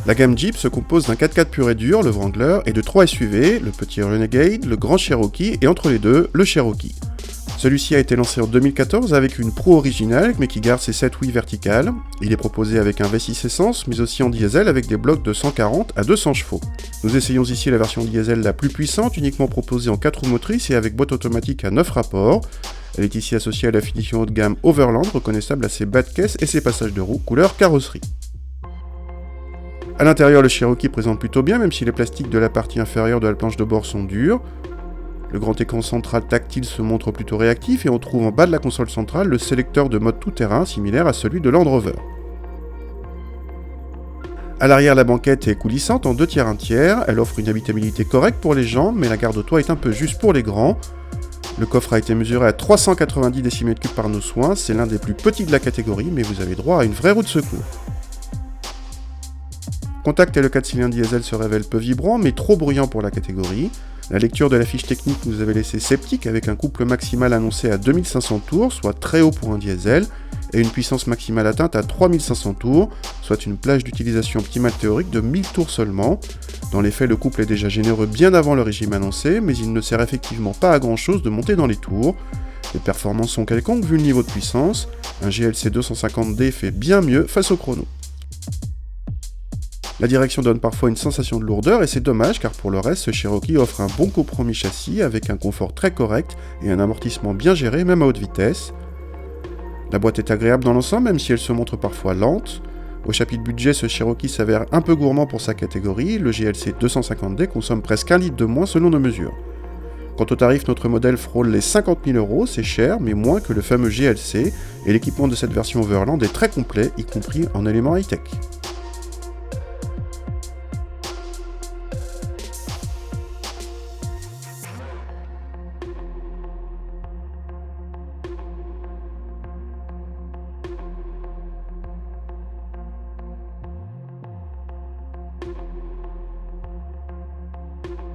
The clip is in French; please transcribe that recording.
La gamme Jeep se compose d'un 4x4 pur et dur, le Wrangler, et de 3 SUV, le petit Renegade, le grand Cherokee, et entre les deux, le Cherokee. Celui-ci a été lancé en 2014 avec une Pro originale, mais qui garde ses 7 ouïes verticales. Il est proposé avec un V6 essence, mais aussi en diesel avec des blocs de 140 à 200 chevaux. Nous essayons ici la version diesel la plus puissante, uniquement proposée en 4 roues motrices et avec boîte automatique à 9 rapports. Elle est ici associée à la finition haut de gamme Overland, reconnaissable à ses bas de caisse et ses passages de roue couleur carrosserie. A l'intérieur, le Cherokee présente plutôt bien, même si les plastiques de la partie inférieure de la planche de bord sont durs. Le grand écran central tactile se montre plutôt réactif et on trouve en bas de la console centrale le sélecteur de mode tout-terrain similaire à celui de Land Rover. A l'arrière, la banquette est coulissante en 2 tiers 1 tiers, elle offre une habitabilité correcte pour les jambes, mais la garde-toit est un peu juste pour les grands. Le coffre a été mesuré à 390 décimètres cubes par nos soins, c'est l'un des plus petits de la catégorie, mais vous avez droit à une vraie roue de secours. Contact et le 4 cylindres diesel se révèlent peu vibrants, mais trop bruyants pour la catégorie. La lecture de la fiche technique nous avait laissé sceptique avec un couple maximal annoncé à 2500 tours, soit très haut pour un diesel, et une puissance maximale atteinte à 3500 tours, soit une plage d'utilisation optimale théorique de 1000 tours seulement. Dans les faits, le couple est déjà généreux bien avant le régime annoncé, mais il ne sert effectivement pas à grand chose de monter dans les tours. Les performances sont quelconques vu le niveau de puissance, un GLC 250D fait bien mieux face au chrono. La direction donne parfois une sensation de lourdeur et c'est dommage car pour le reste, ce Cherokee offre un bon compromis châssis avec un confort très correct et un amortissement bien géré même à haute vitesse. La boîte est agréable dans l'ensemble même si elle se montre parfois lente. Au chapitre budget, ce Cherokee s'avère un peu gourmand pour sa catégorie, le GLC 250D consomme presque 1 litre de moins selon nos mesures. Quant au tarif, notre modèle frôle les 50 000 €, c'est cher mais moins que le fameux GLC et l'équipement de cette version Overland est très complet, y compris en éléments high-tech.